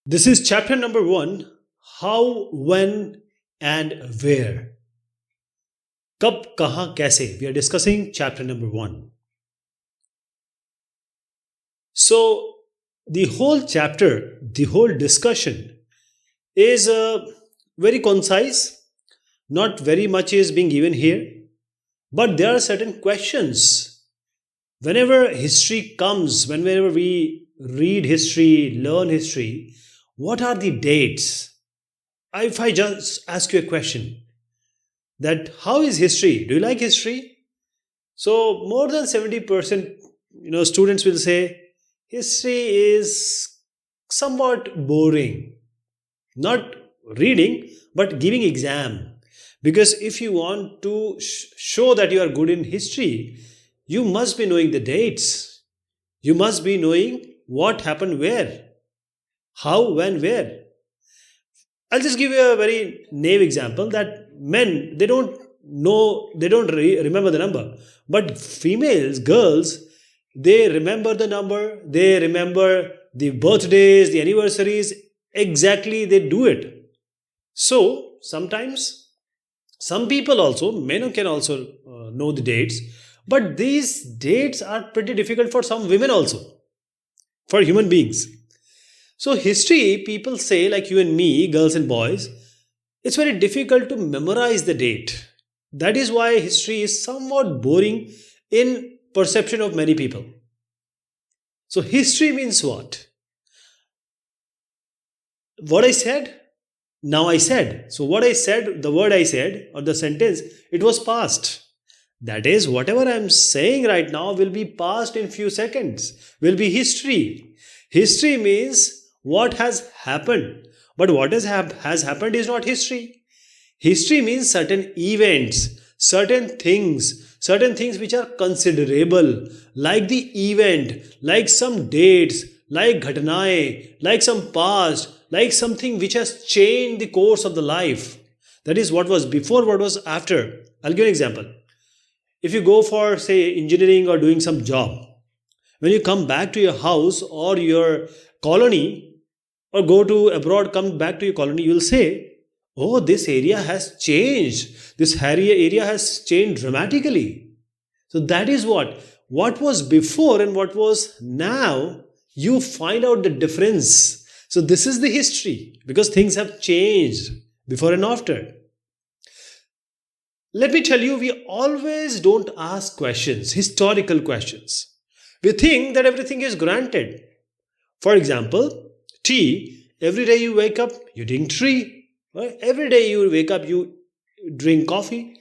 This is chapter number one: how, when, and where. कब, कहाँ, कैसे. We are discussing chapter number one. So, the whole chapter, the whole discussion is very concise. Not very much is being given here, but there are certain questions. Whenever history comes, whenever we read history, learn history, what are the dates? If I just ask you a question, that how is history? Do you like history? So more than 70% students will say history is somewhat boring. Not reading, but giving exam. Because if you want to show that you are good in history, you must be knowing the dates. You must be knowing what happened where, how, when, where. I'll just give you a very naive example that men, they don't know, they don't remember the number. But females, girls, they remember the number, they remember the birthdays, the anniversaries, exactly they do it. So sometimes some people also, men can also know the dates, but these dates are pretty difficult for some women also, for human beings. So, history, people say, like you and me, girls and boys, it's very difficult to memorize the date. That is why history is somewhat boring in perception of many people. So, history means what? What I said, now I said. So, what I said, the word I said, or the sentence, it was past. That is, whatever I am saying right now will be past in few seconds, will be history. History means what has happened. But what has happened is not history. History means certain events, certain things which are considerable, like the event, like some dates, like ghatnaएं, like some past, like something which has changed the course of the life. That is what was before, what was after. I'll give an example. If you go for, say, engineering or doing some job, when you come back to your house or your colony, or go to abroad, come back to your colony, you will say, oh, this area has changed. This area has changed dramatically. So that is what was before and what was now, you find out the difference. So this is the history, because things have changed before and after. Let me tell you, we always don't ask questions, historical questions. We think that everything is granted. For example, tea, every day you wake up, you drink tea. Right? Every day you wake up, you drink coffee.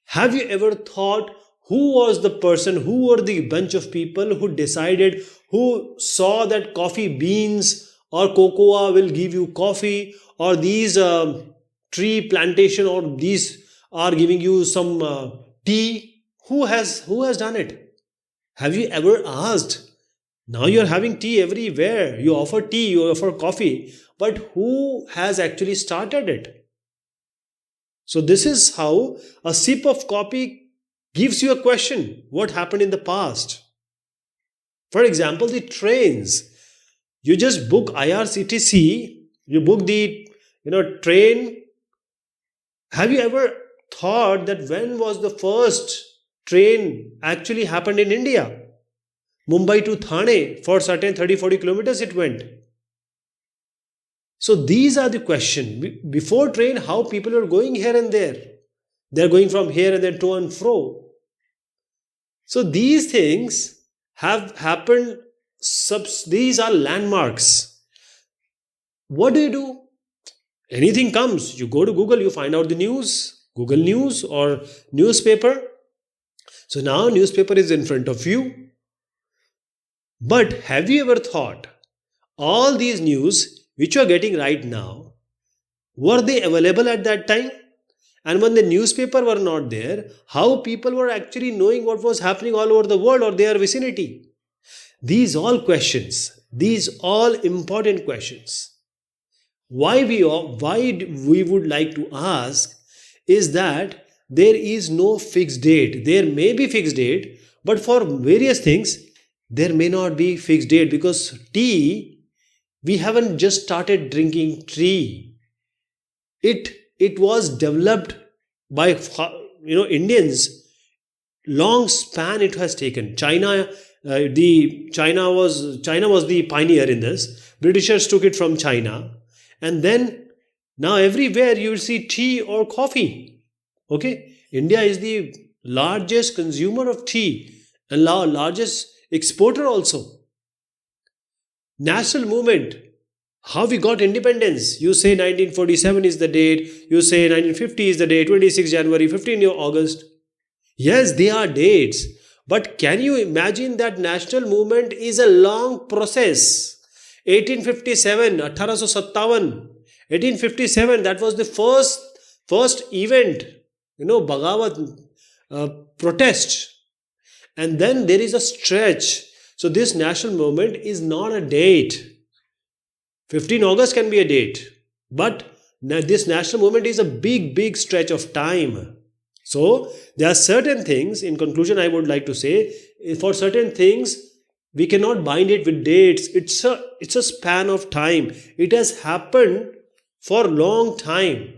Have you ever thought who was the person, who were the bunch of people who decided, who saw that coffee beans or cocoa will give you coffee, or these tree plantation, or these are giving you some tea? Who has done it? Have you ever asked? Now you're having tea everywhere. You offer tea, you offer coffee, but who has actually started it? So this is how a sip of coffee gives you a question. What happened in the past? For example, the trains. You just book IRCTC, you book the train. Have you ever thought that when was the first train actually happened in India? Mumbai to Thane, for certain 30-40 kilometers it went. So these are the questions. Before train, how people were going here and there. They're going from here and there to and fro. So these things have happened. These are landmarks. What do? Anything comes. You go to Google, you find out the news. Google News or newspaper. So now newspaper is in front of you. But have you ever thought all these news which you are getting right now, were they available at that time? And when the newspaper were not there, how people were actually knowing what was happening all over the world or their vicinity? These all questions, these all important questions. Why we would like to ask is that there is no fixed date. There may be fixed date, but for various things there may not be fixed date, because tea, We haven't just started drinking tea. It was developed by Indians. Long span it has taken. China was the pioneer in this. Britishers took it from China, and then now everywhere you will see tea or coffee. Okay, India is the largest consumer of tea and largest exporter also. National movement, how we got independence. You say 1947 is the date, you say 1950 is the date, 26 January, 15 August. Yes, they are dates. But can you imagine that national movement is a long process? 1857, 1857, that was the first event, Bhagavat protest. And then there is a stretch. So this national movement is not a date. 15 August can be a date, but this national movement is a big stretch of time. So there are certain things, in conclusion I would like to say, for certain things we cannot bind it with dates. It's a span of time. It has happened for a long time.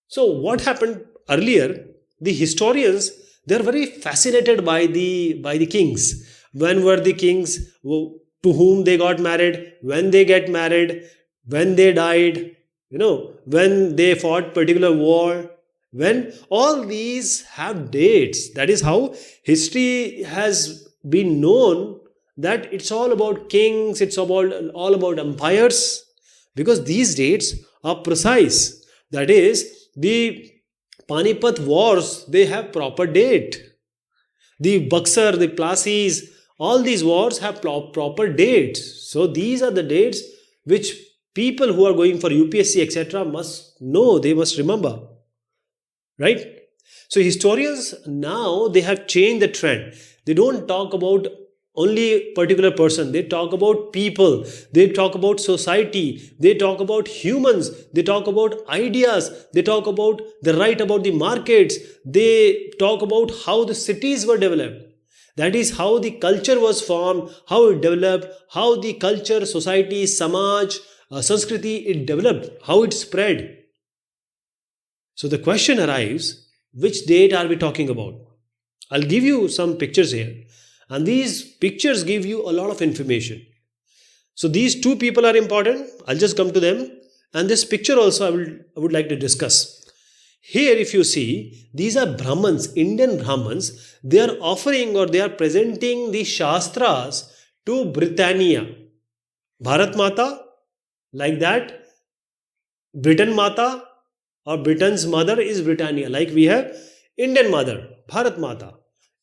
So what happened earlier, the historians, they are very fascinated by the kings. When were the kings, to whom they got married, when they get married, when they died, when they fought particular war, when all these have dates. That is how history has been known, that it's all about kings, it's all about empires, because these dates are precise. That is, the Panipat wars, they have proper date. The Buxar, the Plasis, all these wars have proper dates. So these are the dates which people who are going for UPSC etc. must know, they must remember. Right? So historians now, they have changed the trend. They don't talk about only particular person. They talk about people. They talk about society. They talk about humans. They talk about ideas. They talk about the right about the markets. They talk about how the cities were developed. That is how the culture was formed, how it developed, how the culture, society, samaj, Sanskriti, it developed, how it spread. So the question arrives, which date are we talking about? I'll give you some pictures here, and these pictures give you a lot of information. So these two people are important. I'll just come to them, and this picture also I would like to discuss. Here if you see, these are Brahmins, Indian Brahmins. They are offering or they are presenting the Shastras to Britannia. Bharat Mata, like that. Britain Mata or Britain's mother is Britannia. Like we have Indian mother, Bharat Mata.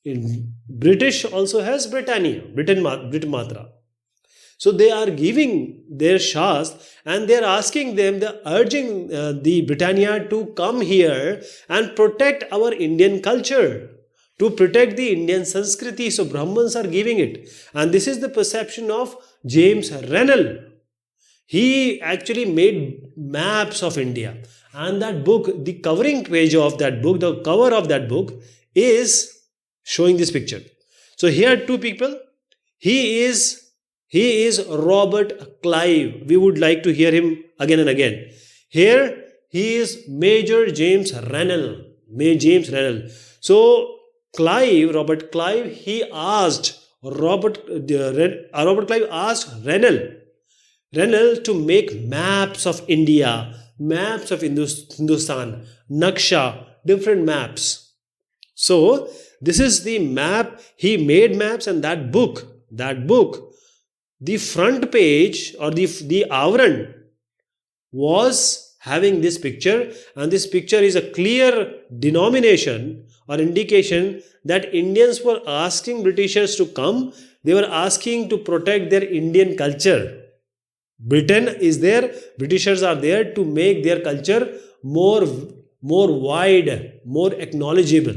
In British also has Britannia, Britain Matra. So they are giving their Shast and they are asking them, they are urging the Britannia to come here and protect our Indian culture, to protect the Indian Sanskriti. So Brahmins are giving it. And this is the perception of James Rennell. He actually made maps of India. And that book, the covering page of that book, the cover of that book is showing this picture. So here two people. He is Robert Clive. We would like to hear him again and again. Here he is Major James Rennell. So Robert Clive, he asked Robert Clive asked Rennell to make maps of India, maps of Hindustan, Naksha, different maps. So this is the map. He made maps, and that book, the front page or the Avran was having this picture, and this picture is a clear denomination or indication that Indians were asking Britishers to come. They were asking to protect their Indian culture. Britain is there, Britishers are there to make their culture more wide, more acknowledgeable.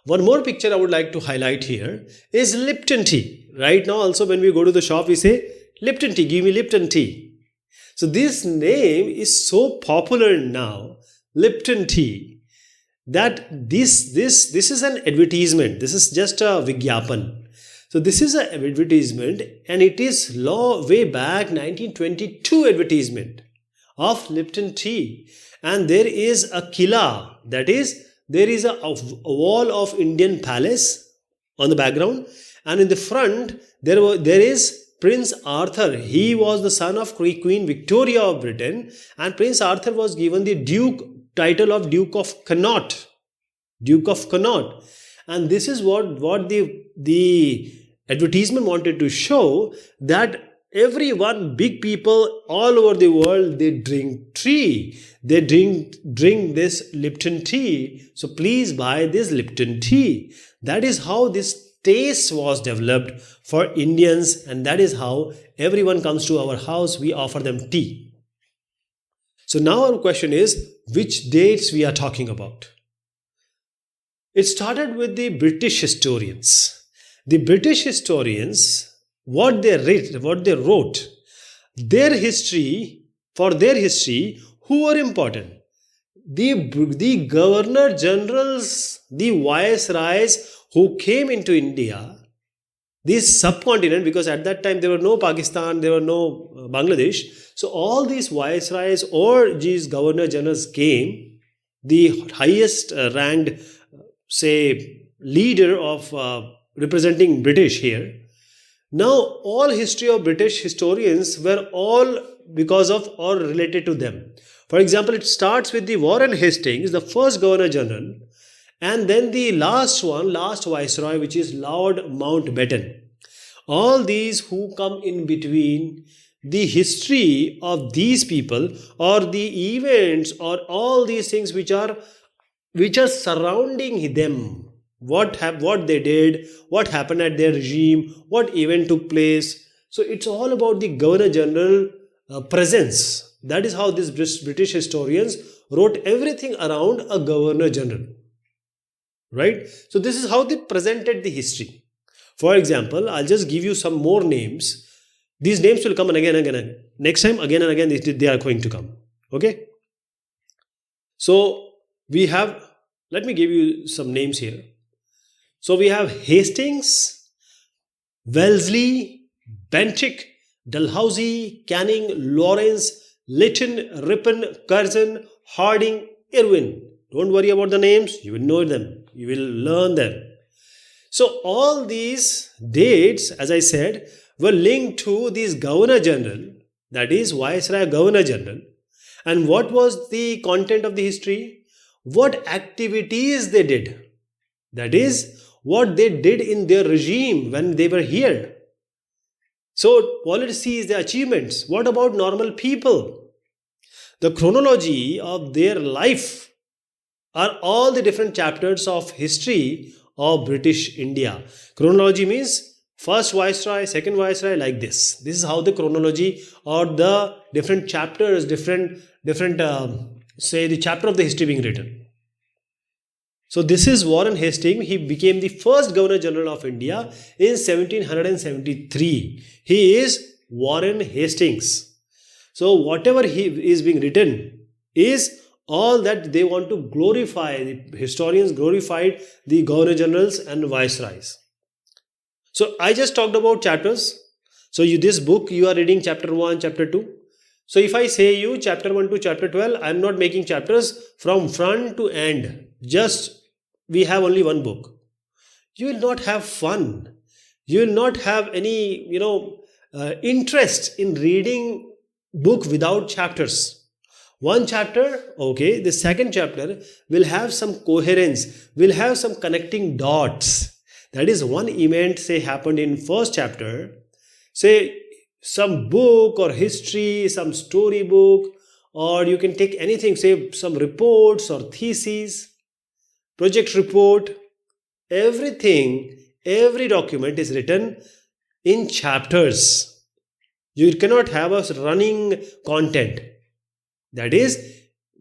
One more picture I would like to highlight here is Lipton tea. Right now also when we go to the shop we say, Lipton tea, give me Lipton tea. So this name is so popular now, Lipton tea, that this is an advertisement. This is just a Vigyapan. So this is an advertisement, and it is way back 1922 advertisement of Lipton tea. And there is a killa, that is, there is a wall of Indian palace on the background, and in the front there is Prince Arthur. He was the son of Queen Victoria of Britain, and Prince Arthur was given the title of Duke of Connaught. Duke of Connaught. And this is what the advertisement wanted to show, that everyone, big people all over the world, they drink tea. They drink this Lipton tea. So please buy this Lipton tea. That is how this taste was developed for Indians, and that is how everyone comes to our house, we offer them tea. So now our question is, which dates we are talking about? It started with the British historians. The British historians, what they wrote, their history, for their history, who were important? The governor generals, the viceroys who came into India, this subcontinent, because at that time there were no Pakistan, there were no Bangladesh. So all these viceroys or these governor generals came, the highest ranked, say, leader of representing British here. Now all history of British historians were all because of or related to them. For example, it starts with the Warren Hastings, the first governor general, and then the last viceroy, which is Lord Mountbatten. All these who come in between, the history of these people or the events or all these things which are surrounding them, what they did, what happened at their regime, what event took place. So it's all about the governor general presence. That is how these British historians wrote everything around a governor general. Right? So this is how they presented the history. For example, I'll just give you some more names. These names will come again and again. Next time, again and again, they are going to come. Okay? So we have, let me give you some names here. So we have Hastings, Wellesley, Bentinck, Dalhousie, Canning, Lawrence, Lytton, Ripon, Curzon, Harding, Irwin. Don't worry about the names, you will know them, you will learn them. So all these dates, as I said, were linked to this governor general, that is Viceroy Governor General. And what was the content of the history? What activities they did. That is, what they did in their regime when they were here. So policy is the achievements. What about normal people? The chronology of their life are all the different chapters of history of British India. Chronology means first viceroy, second viceroy, like this. This is how the chronology or the different chapters, say the chapter of the history being written. So this is Warren Hastings. He became the first Governor General of India in 1773. He is Warren Hastings. So whatever is being written is all that they want to glorify. The historians glorified the Governor Generals and Viceroys. So I just talked about chapters. So this book you are reading chapter 1, chapter 2. So if I say you chapter 1 to chapter 12, I am not making chapters from front to end. Just we have only one book. You will not have fun. You will not have any, interest in reading book without chapters. One chapter, okay, the second chapter will have some coherence, will have some connecting dots. That is, one event, say, happened in first chapter, say, some book or history, some story book, or you can take anything, say, some reports or theses, project report, everything, every document is written in chapters. You cannot have a running content. That is,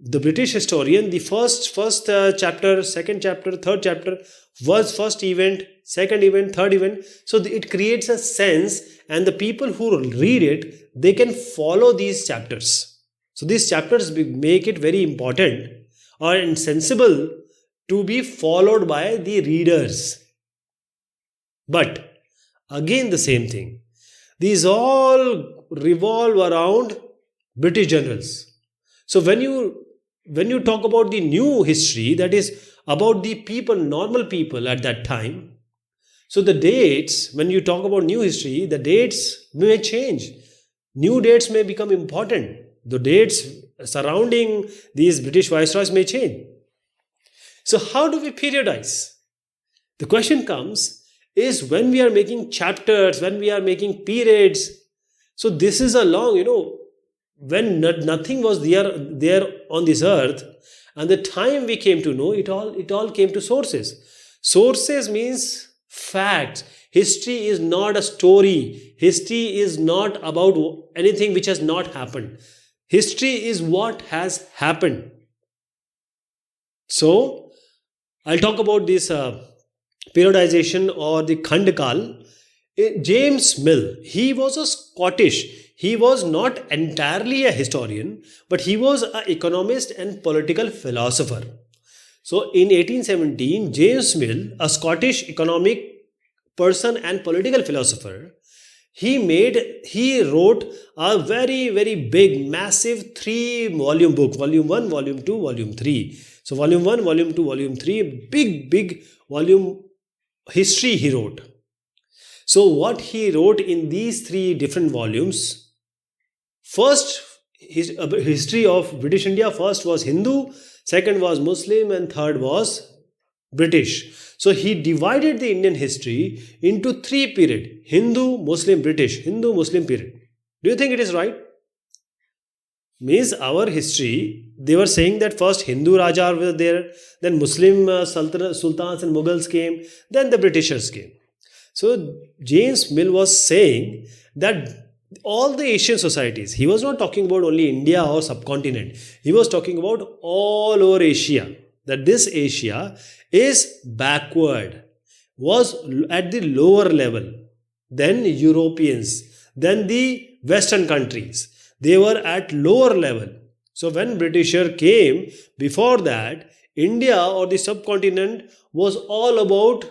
the British historian, the first chapter, second chapter, third chapter was first event, second event, third event. So it creates a sense, and the people who read it, they can follow these chapters. So these chapters make it very important or sensible to be followed by the readers. But Again the same thing. These all revolve around British generals. So when you talk about the new history, that is about the people, normal people at that time, so the dates, when you talk about new history, the dates may change. New dates may become important. The dates surrounding these British viceroys may change. So how do we periodize? The question comes is when we are making chapters, when we are making periods. So this is a long, when nothing was there on this earth, and the time we came to know it all came to sources. Sources means facts. History is not a story. History is not about anything which has not happened. History is what has happened. So I'll talk about this periodization or the Khandkal. James Mill, he was a Scottish. He was not entirely a historian, but he was an economist and political philosopher. So in 1817, James Mill, a Scottish economic person and political philosopher, he wrote a very, very big, massive 3 volume book, volume 1, volume 2, volume 3. So volume 1, volume 2, volume 3, big volume history he wrote. So what he wrote in these 3 different volumes, first history of British India, first was Hindu, second was Muslim, and third was British. So he divided the Indian history into 3 periods: Hindu, Muslim, British. Hindu, Muslim period. Do you think it is right? Means our history, they were saying that first Hindu Raja were there, then Muslim Sultans and Mughals came, then the Britishers came. So James Mill was saying that all the Asian societies, he was not talking about only India or subcontinent, he was talking about all over Asia, that this Asia is backward, was at the lower level than Europeans, than the Western countries. They were at lower level. So when Britisher came, before that, India or the subcontinent was all about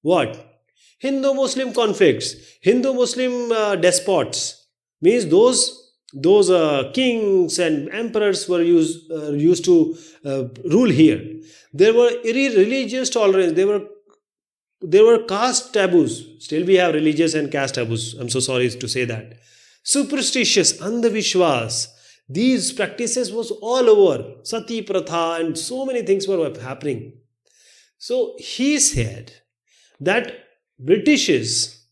what? Hindu-Muslim conflicts, Hindu-Muslim despots. Means those kings and emperors were used to rule here. There were religious tolerance. There were caste taboos. Still we have religious and caste taboos. I'm so sorry to say that. Superstitious, andhavishwas. These practices was all over. Sati pratha and so many things were happening. So he said that Britishes,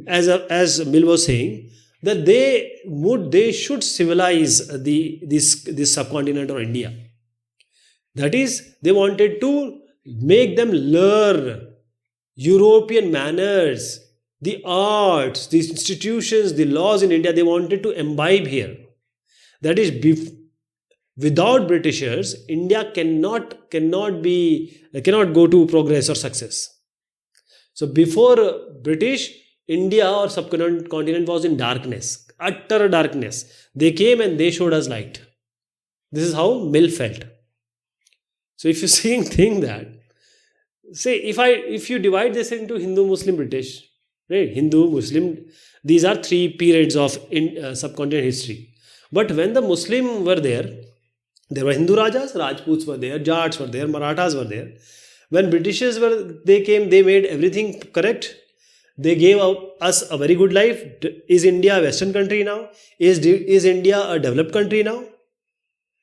as Mill was saying, that they should civilize this subcontinent or India. That is, they wanted to make them learn European manners, the arts, the institutions, the laws in India. They wanted to imbibe here. That is, without Britishers, India cannot go to progress or success. So before British, India or subcontinent was in darkness, utter darkness. They came and they showed us light. This is how Mill felt. So if you think that, say if you divide this into Hindu, Muslim, British, right? Hindu, Muslim, these are 3 periods of subcontinent history. But when the Muslim were there were Hindu Rajas, Rajputs were there, Jats were there, Marathas were there. When Britishers they came, they made everything correct. They gave us a very good life. Is India a Western country now? Is India a developed country now?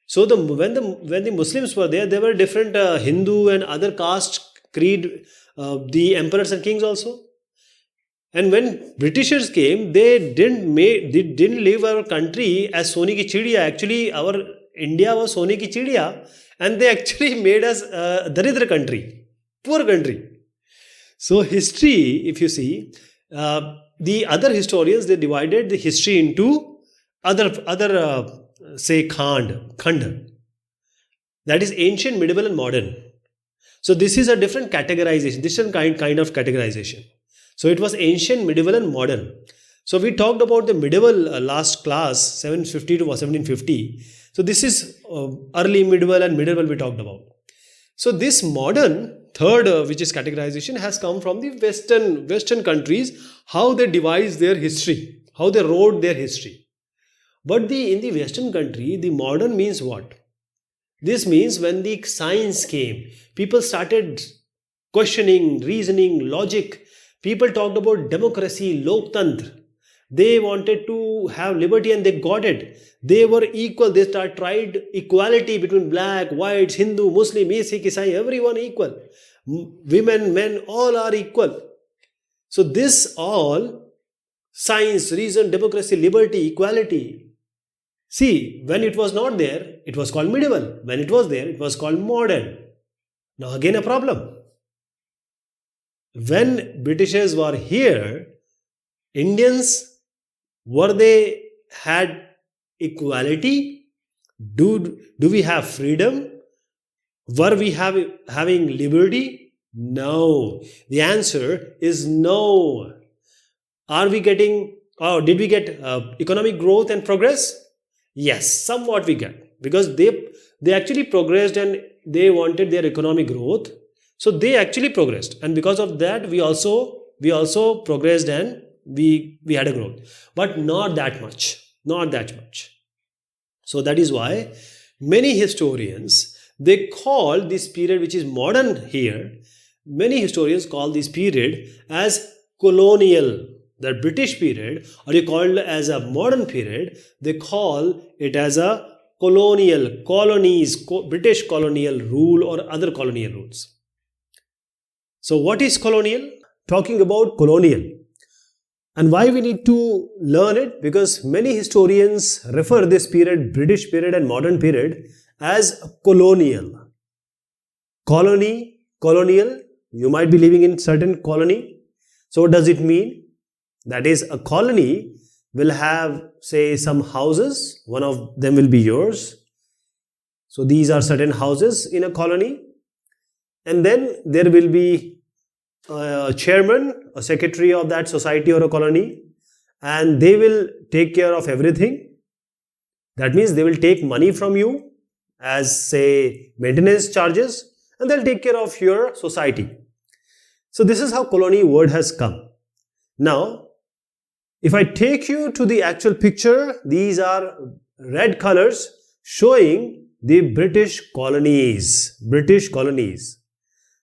So when the Muslims were there were different Hindu and other caste, creed, the emperors and kings also. And when Britishers came, they didn't leave our country as Soni ki chidiya. Actually, our India was Soni ki chidiya, and they actually made us a Daridra country, poor country. So history, if you see, the other historians, they divided the history into other say Khand. That is ancient, medieval and modern. So this is a different categorization, different kind of categorization. So it was ancient, medieval and modern. So we talked about the medieval last class, 750 to 1750. So this is early medieval and medieval we talked about. So this modern third, which is categorization, has come from the Western countries. how they devised their history, how they wrote their history. But in the Western country, the modern means what? This means when the science came, people started questioning, reasoning, logic. People talked about democracy, loktantra. They wanted to have liberty and they got it. They were equal. They tried equality between black, whites, Hindu, Muslim, Sikh, Isai, everyone equal. Women, men, all are equal. So this all, science, reason, democracy, liberty, equality. See, when it was not there, it was called medieval. When it was there, it was called modern. Now again a problem. When Britishers were here, Indians, were they had equality? Do we have freedom? Were we having liberty? No. The answer is no. Are we getting, or did we get economic growth and progress? Yes, somewhat we get, because they actually progressed and they wanted their economic growth. So they actually progressed, and because of that we also progressed and we had a growth, but not that much, not that much. So that is why many historians, they call this period which is modern here, many historians call this period as colonial. The British period, or you call it as a modern period, they call it as a colonial, colonies, British colonial rule or other colonial rules. So what is colonial? Talking about colonial. And why we need to learn it? Because many historians refer this period, British period and modern period, as colonial. Colony, colonial, you might be living in certain colony. So what does it mean? That is, a colony will have, say, some houses. One of them will be yours. So these are certain houses in a colony. And then there will be a chairman, a secretary of that society or a colony. And they will take care of everything. That means they will take money from you as, say, maintenance charges. And they'll take care of your society. So this is how colony word has come. Now, if I take you to the actual picture, these are red colors showing the British colonies. British colonies.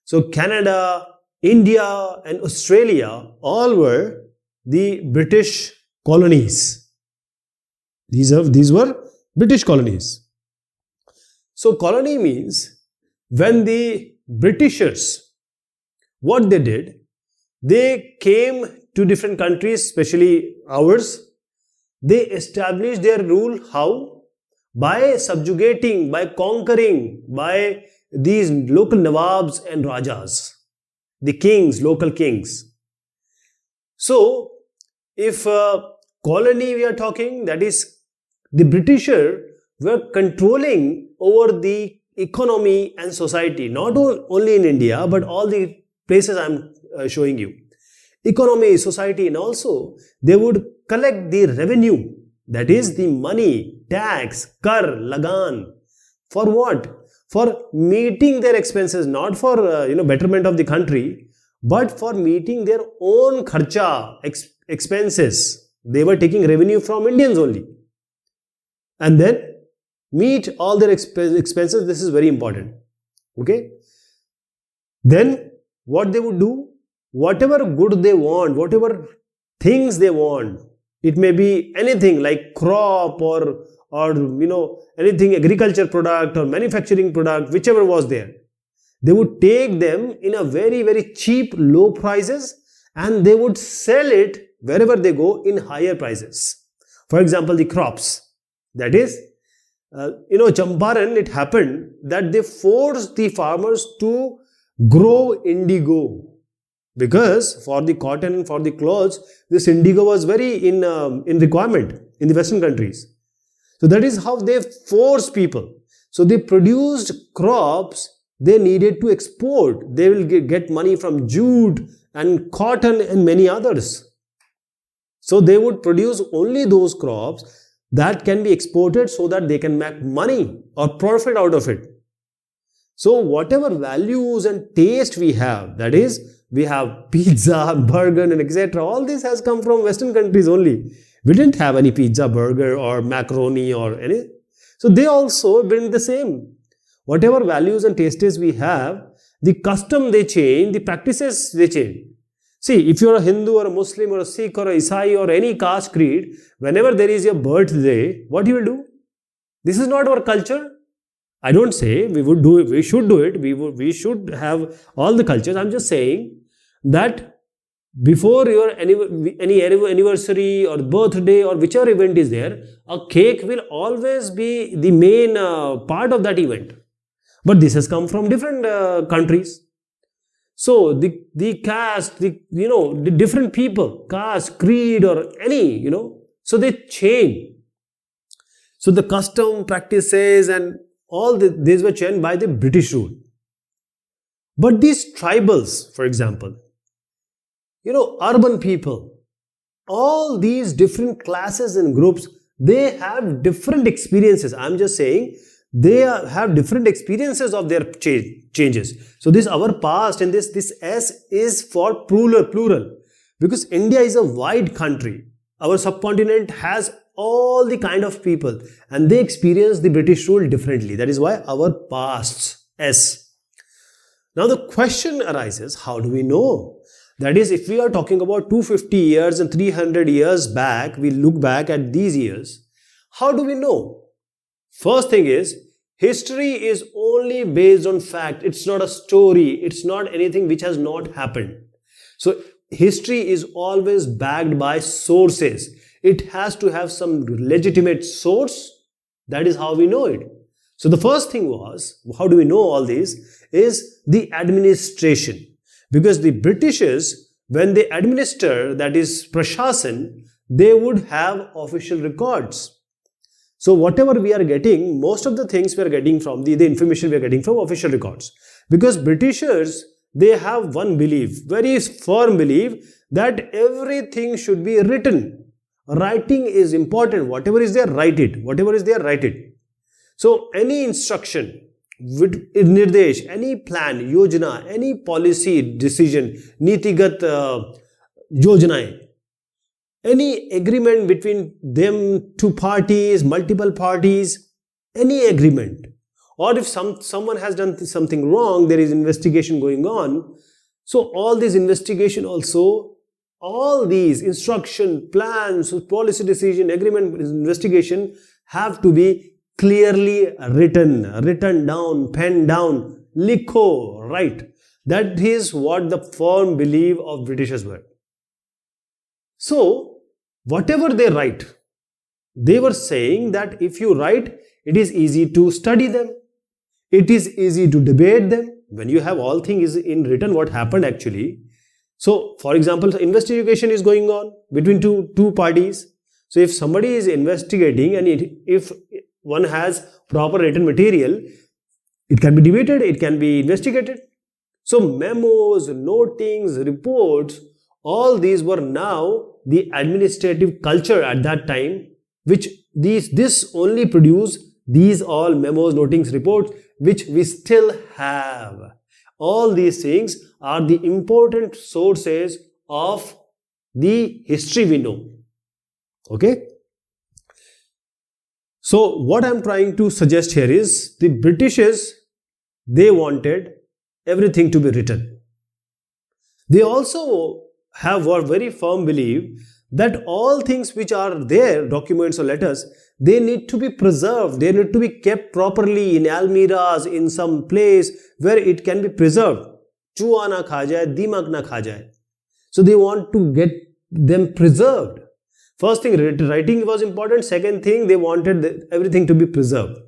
So Canada, India and Australia all were the British colonies. These were British colonies. So colony means when the Britishers, what they did, they came to different countries, especially ours. They established their rule how? By subjugating, by conquering, by these local Nawabs and Rajas, the kings, local kings. So, if colony we are talking, that is, the Britisher were controlling over the economy and society, not only in India, but all the places I am showing you. Economy, society, and also they would collect the revenue, that is the money, tax, kar, lagan. For what? For meeting their expenses, not for betterment of the country, but for meeting their own kharcha, expenses. They were taking revenue from Indians only. And then meet all their expenses. This is very important. Okay. Then what they would do? Whatever good they want, whatever things they want, it may be anything like crop or anything, agriculture product or manufacturing product, whichever was there. They would take them in a very, very cheap, low prices, and they would sell it wherever they go in higher prices. For example, the crops. That is, Champaran, it happened that they forced the farmers to grow indigo. Because for the cotton, for the clothes, this indigo was very in requirement in the Western countries. So that is how they forced people. So they produced crops they needed to export. They will get money from jute and cotton and many others. So they would produce only those crops that can be exported so that they can make money or profit out of it. So whatever values and taste we have, that is, We have pizza, burger, and etc. All this has come from Western countries only. We didn't have any pizza, burger, or macaroni or any. So they also bring the same. Whatever values and tastes we have, the custom they change, the practices they change. See, if you're a Hindu or a Muslim or a Sikh or a Isai or any caste creed, whenever there is a birthday, what you will do? This is not our culture. I don't say we would do it, we should do it, we should have all the cultures. I'm just saying that before your any anniversary or birthday or whichever event is there, a cake will always be the main part of that event. But this has come from different countries. So the caste, the different people, caste, creed, or any, so they change. So the custom, practices, and all these were changed by the British rule. But these tribals, for example, urban people, all these different classes and groups, they have different experiences. I'm just saying they have different experiences of their changes. So this our past, and this S is for plural, because India is a wide country. Our subcontinent has all the kind of people, and they experience the British rule differently. That is why our past S. Now the question arises, how do we know? That is, if we are talking about 250 years and 300 years back, we look back at these years, how do we know? First thing is, history is only based on fact. It's not a story. It's not anything which has not happened. So history is always backed by sources. It has to have some legitimate source. That is how we know it. So the first thing was, how do we know all this, is the administration. Because the Britishers, when they administer, that is Prashasan, they would have official records. So whatever we are getting, most of the things we are getting from the information we are getting from official records. Because Britishers, they have one belief, very firm belief, that everything should be written. Writing is important. Whatever is there, write it. Whatever is there, write it. So any instruction, nirdesh, any plan, yojana, any policy decision, nitigat yojanaएं, any agreement between them, two parties, multiple parties, any agreement, or if someone has done something wrong, there is investigation going on. So all this investigation also, all these instruction, plans, policy decision, agreement, investigation have to be clearly written down, penned down, likho, right? That is what the firm belief of Britishers were. So, whatever they write, they were saying that if you write, it is easy to study them. It is easy to debate them. When you have all things in written, what happened actually. So, for example, investigation is going on between two parties. So, if somebody is investigating and if one has proper written material, it can be debated, it can be investigated. So, memos, notings, reports, all these were now the administrative culture at that time, which this only produce these all memos, notings, reports, which we still have. All these things are the important sources of the history we know. Okay? So what I'm trying to suggest here is the Britishers, they wanted everything to be written. They also have a very firm belief that all things which are there, documents or letters, they need to be preserved. They need to be kept properly in almiras, in some place where it can be preserved. Chua na kha jaye, dimak na kha jaye. So they want to get them preserved. First thing, writing was important. Second thing, they wanted everything to be preserved.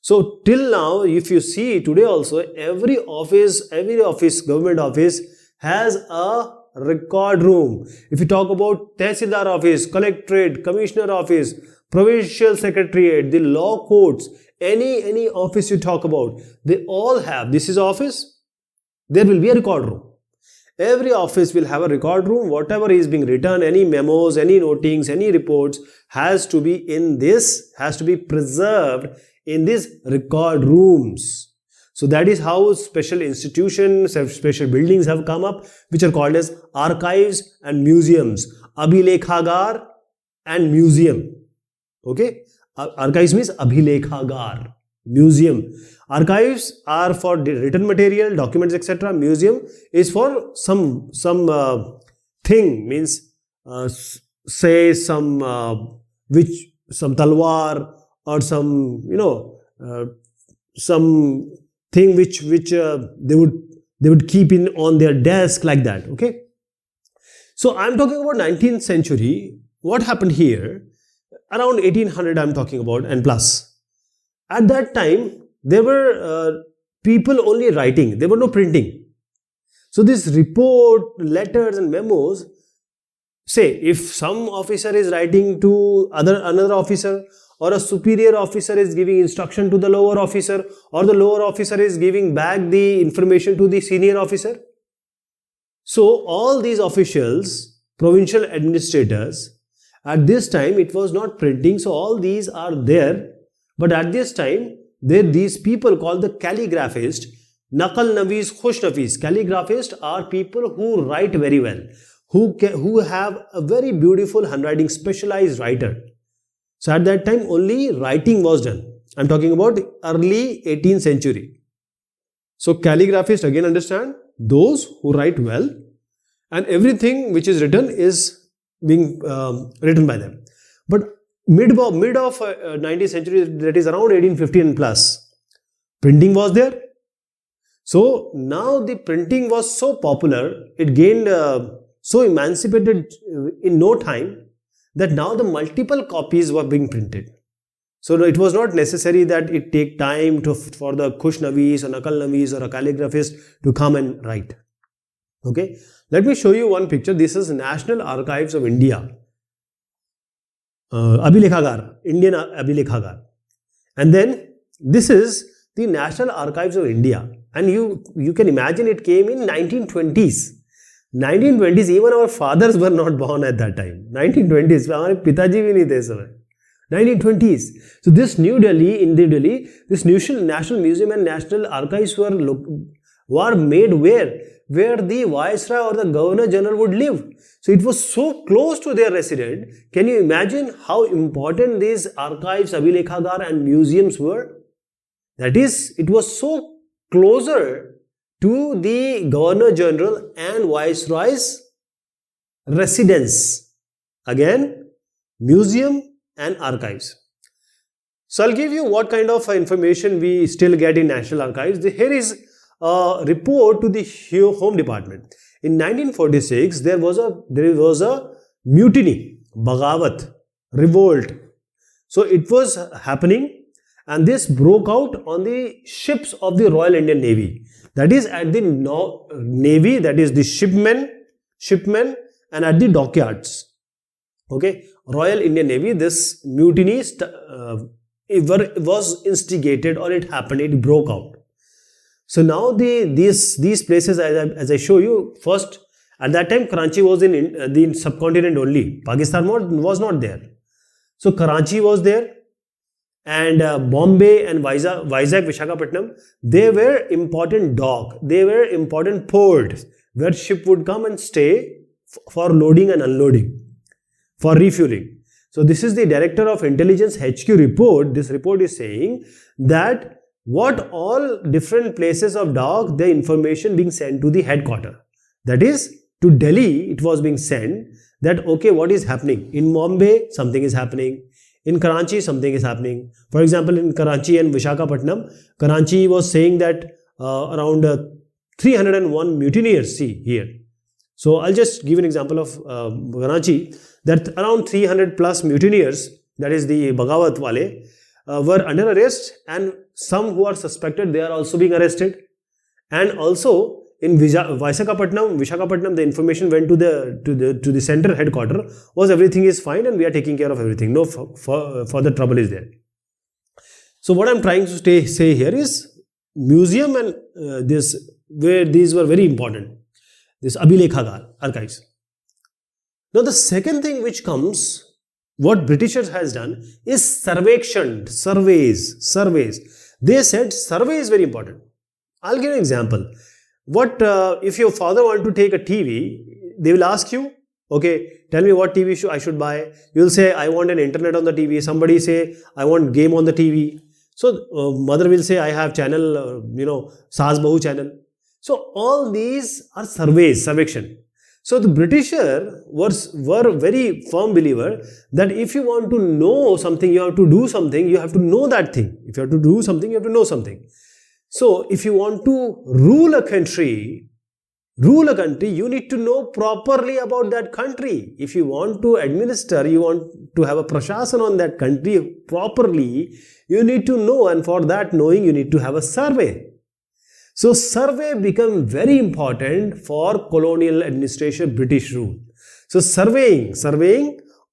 So till now, if you see today also, every office, government office has a record room. If you talk about Tehsildar office, collectorate, commissioner office, provincial secretariat, the law courts, any office you talk about, they all have, this is office, there will be a record room. Every office will have a record room. Whatever is being written, any memos, any notings, any reports has to be in this, has to be preserved in these record rooms. So that is how special institutions, special buildings have come up, which are called as archives and museums. Abhilekhagar and museum. Okay, archives means Abhilekhagar, museum. Archives are for the written material, documents, etc. Museum is for some thing, means say some some talwar or some some thing which they would keep in on their desk, like that. Okay, so I'm talking about 19th century. What happened here? Around 1800 I'm talking about and plus. At that time, there were people only writing. There were no printing. So this report, letters and memos, say if some officer is writing to another officer, or a superior officer is giving instruction to the lower officer, or the lower officer is giving back the information to the senior officer. So all these officials, provincial administrators, at this time it was not printing, so all these are there. But at this time, these people called the calligraphist, Naqal Navis, Khush Nafis. Calligraphists are people who write very well, who have a very beautiful handwriting, specialized writer. So at that time, only writing was done. I'm talking about early 18th century. So calligraphists, again understand, those who write well, and everything which is written is being written by them. But mid of 19th century, that is around 1850 and plus, printing was there. So now the printing was so popular, it gained so emancipated in no time, that now the multiple copies were being printed. So it was not necessary that it take time for the Khush Navis or Naqal Navis or a calligraphist to come and write. Okay, let me show you one picture. This is National Archives of India. Abhilekhagar, Indian Abhilekhagar. And then this is the National Archives of India. And you can imagine it came in 1920s. 1920s, even our fathers were not born at that time. 1920s, हमारे पिताजी भी नहीं थे इस समय. 1920s. So this New Delhi, in New Delhi, this National Museum and National Archives were made where the Viceroy or the Governor General would live. So it was so close to their resident. Can you imagine how important these archives, Abhilekhagar and museums were? That is, it was so closer to the Governor General and Viceroy's residence. Again, museum and archives. So I'll give you what kind of information we still get in National Archives. Here is a report to the Home Department. In 1946, there was a mutiny, Bagawat, revolt. So it was happening, and this broke out on the ships of the Royal Indian Navy. That is at the Navy, that is the shipmen and at the dockyards. Okay, Royal Indian Navy, this mutiny was instigated, or it happened, it broke out. So now these places, as I show you, first at that time Karachi was in the subcontinent only. Pakistan was not there. So Karachi was there, and Bombay and Vizag, Visakhapatnam, they were important dock, they were important ports where ship would come and stay for loading and unloading, for refueling. So this is the Director of Intelligence HQ report. This report is saying that what all different places of dock, the information being sent to the headquarters. That is, to Delhi it was being sent that okay, what is happening? In Bombay, something is happening. In Karachi, something is happening. For example, in Karachi and Visakhapatnam, Karachi was saying that around 301 mutiniers, see here. So I'll just give an example of Karachi, that around 300 plus mutineers, that is the Bagawat wale, were under arrest, and some who are suspected, they are also being arrested. And also in Visakhapatnam, the information went to the center headquarters, was everything is fine and we are taking care of everything. No further trouble is there. So what I'm trying to say here is museum and these were very important. This Abhilekhagar archives. Now the second thing which comes, what Britishers has done is surveys. They said survey is very important. I'll give an example. What if your father want to take a TV? They will ask you, okay, tell me what TV I should buy. You will say, I want an internet on the TV. Somebody say, I want game on the TV. So mother will say, I have channel, Saas Bahu channel. So all these are surveys, survection. So the Britisher were very firm believer that if you want to know something, you have to do something, you have to know that thing. If you have to do something, you have to know something. So if you want to rule a country, you need to know properly about that country. If you want to administer, you want to have a prashasan on that country properly, you need to know, and for that knowing, you need to have a survey. So survey became very important for colonial administration, British rule. So surveying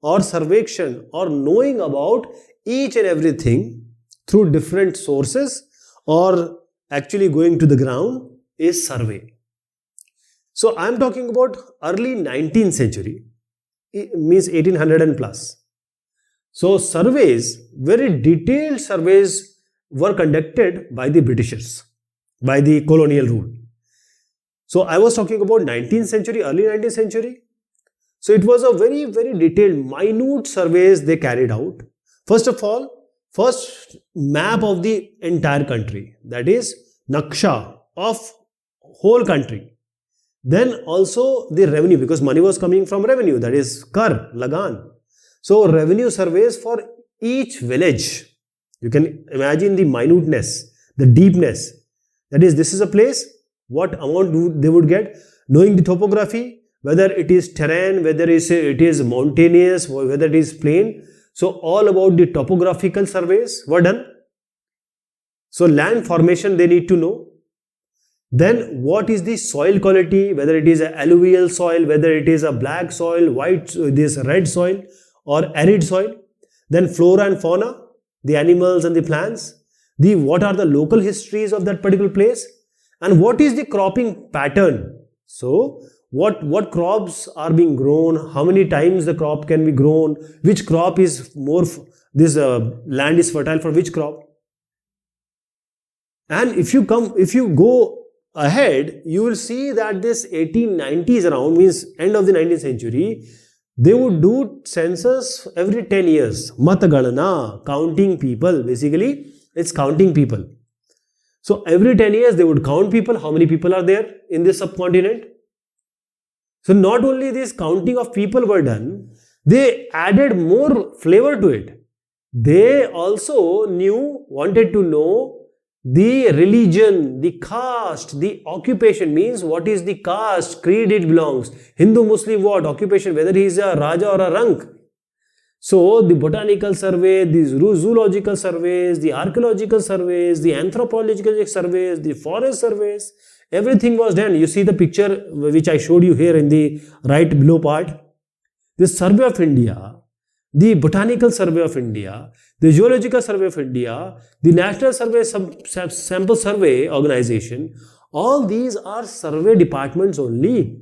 or survection or knowing about each and everything through different sources or actually going to the ground is survey. So I am talking about early 19th century, it means 1800 and plus. So surveys, very detailed surveys were conducted by the Britishers, by the colonial rule. So I was talking about 19th century, early 19th century. So it was a very, very detailed, minute surveys they carried out. First of all, first map of the entire country, that is Naksha of whole country. Then also the revenue, because money was coming from revenue, that is Kar, Lagan. So revenue surveys for each village. You can imagine the minuteness, the deepness. That is, this is a place, what amount they would get, knowing the topography, whether it is terrain, whether it is mountainous, whether it is plain. So all about the topographical surveys were done. So land formation they need to know. Then what is the soil quality, whether it is a alluvial soil, whether it is a black soil, white, this red soil or arid soil. Then flora and fauna, the animals and the plants. What are the local histories of that particular place, and what is the cropping pattern. So what crops are being grown, how many times the crop can be grown, which crop is more, land is fertile for which crop. And if you go ahead, you will see that this 1890s around, means end of the 19th century, they would do census every 10 years. Mataganana, counting people, basically it's counting people. So every 10 years they would count people, how many people are there in this subcontinent. So not only this counting of people were done, they added more flavor to it. They also wanted to know the religion, the caste, the occupation, means what is the caste, creed it belongs, Hindu, Muslim, what, occupation, whether he is a Raja or a Rank. So the botanical survey, the zoological surveys, the archaeological surveys, the anthropological surveys, the forest surveys, everything was done. You see the picture which I showed you here in the right below part. The Survey of India, the Botanical Survey of India, the Geological Survey of India, the National Survey Sample Survey Organization, all these are survey departments only.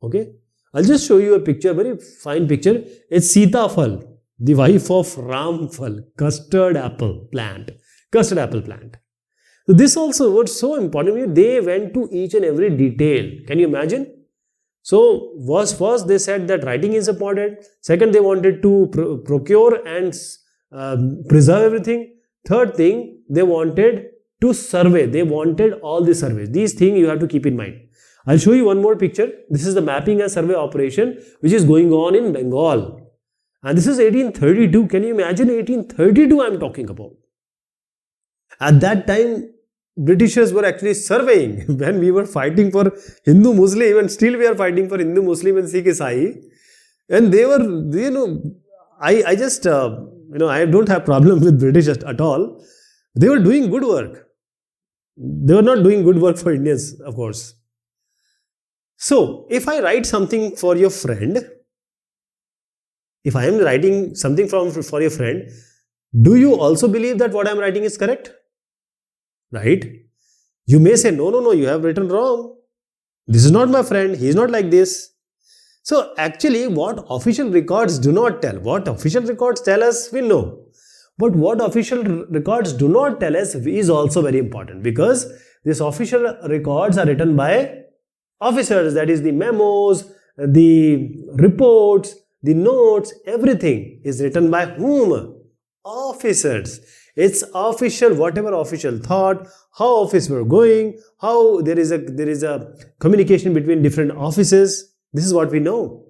Okay. I'll just show you a picture, very fine picture. It's Sita Phal, the wife of Ram Phal, custard apple plant. So this also was so important. They went to each and every detail. Can you imagine? So first they said that writing is important. Second, they wanted to procure and preserve everything. Third thing, they wanted to survey. They wanted all the surveys. These things you have to keep in mind. I'll show you one more picture. This is the mapping and survey operation which is going on in Bengal. And this is 1832. Can you imagine 1832 I'm talking about? At that time, Britishers were actually surveying when we were fighting for Hindu Muslim, and still we are fighting for Hindu Muslim and Sikh Isai. And they were, I just, I don't have problem with British at all. They were doing good work. They were not doing good work for Indians, of course. So, if I write something for your friend, if I am writing something for your friend, do you also believe that what I am writing is correct? Right? You may say, no, you have written wrong. This is not my friend. He is not like this. So, actually, what official records do not tell, what official records tell us, we know. But what official records do not tell us is also very important, because these official records are written by officers, that is the memos, the reports, the notes, everything is written by whom? Officers. It's official, whatever official thought, how office were going, how there is a communication between different offices. This is what we know.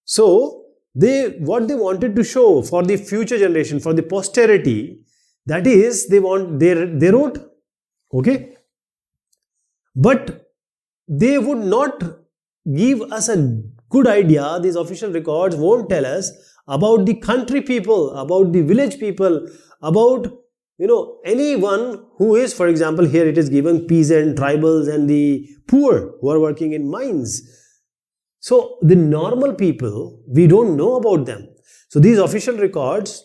So what they wanted to show for the future generation, for the posterity, that is they wrote, okay, but they would not give us a good idea. These official records won't tell us about the country people, about the village people, about anyone who is, for example, here it is given peasant, tribals and the poor who are working in mines. So the normal people, we don't know about them. So these official records,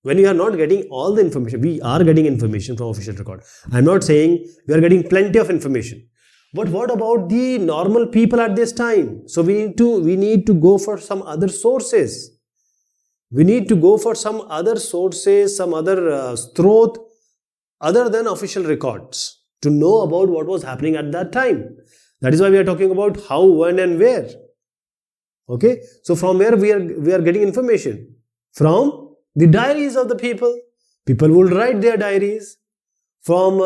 when we are not getting all the information, we are getting information from official record. I'm not saying we are getting plenty of information. But what about the normal people at this time? So we need to go for some other sources. We need to go for some other sources, some other strot other than official records to know about what was happening at that time. That is why we are talking about how, when and where. Okay, so from where we are getting information? From the diaries of the people. People would write their diaries. From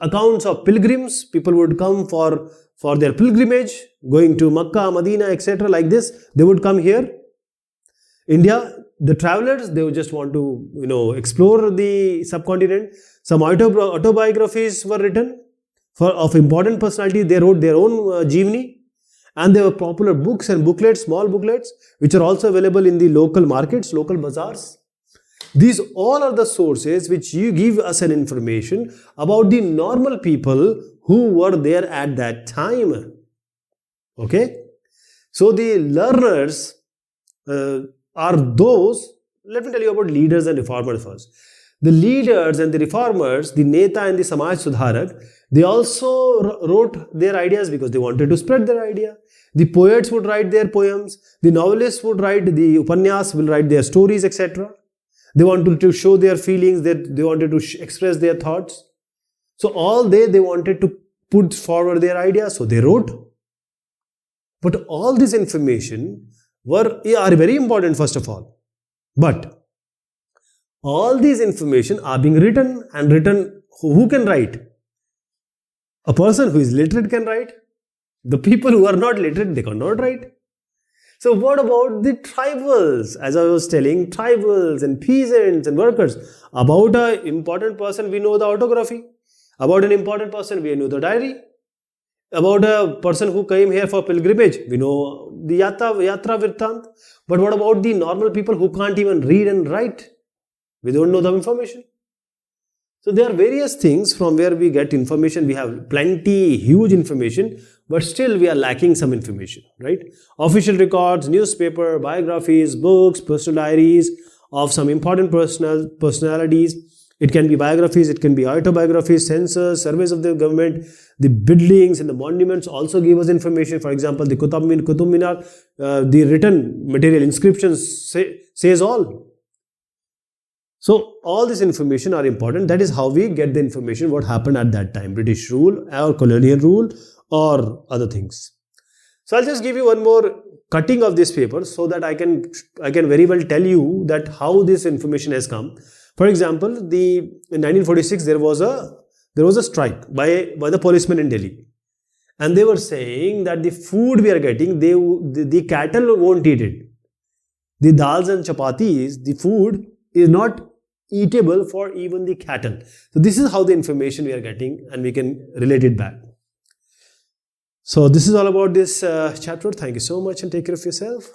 accounts of pilgrims, people would come for their pilgrimage, going to Makkah, Medina, etc. Like this, they would come here. India, the travelers, they would just want to explore the subcontinent. Some autobiographies were written of important personalities. They wrote their own Jeevani, and there were popular books and booklets, small booklets, which are also available in the local markets, local bazaars. These all are the sources which you give us an information about the normal people who were there at that time. Okay? So the learners are those, let me tell you about leaders and reformers first. The leaders and the reformers, the Neta and the Samaj Sudharak, they also wrote their ideas because they wanted to spread their idea. The poets would write their poems, the novelists would write, the Upanyas will write their stories, etc. They wanted to show their feelings, they wanted to express their thoughts. So all they wanted to put forward their ideas, so they wrote. But all this information are very important, first of all. But all these information are being written, and written, who can write? A person who is literate can write. The people who are not literate, they cannot write. So what about the tribals? As I was telling, tribals and peasants and workers. About an important person, we know the autography. About an important person, we know the diary. About a person who came here for pilgrimage, we know the Yatra Virtant. But what about the normal people who can't even read and write? We don't know the information. So there are various things from where we get information. We have plenty, huge information, but still we are lacking some information, right? Official records, newspaper, biographies, books, personal diaries of some important personalities. It can be biographies, it can be autobiographies, census, surveys of the government. The buildings and the monuments also give us information. For example, the Qutub Minar, the written material inscriptions says all. So all this information are important. That is how we get the information what happened at that time, British rule or colonial rule or other things. So I'll just give you one more cutting of this paper so that I can very well tell you that how this information has come. For example, in 1946 there was a strike by the policemen in Delhi, and they were saying that the food we are getting, the cattle won't eat it. The dals and chapatis, the food is not eatable for even the cattle. So this is how the information we are getting, and we can relate it back. So this is all about this chapter. Thank you so much and take care of yourself.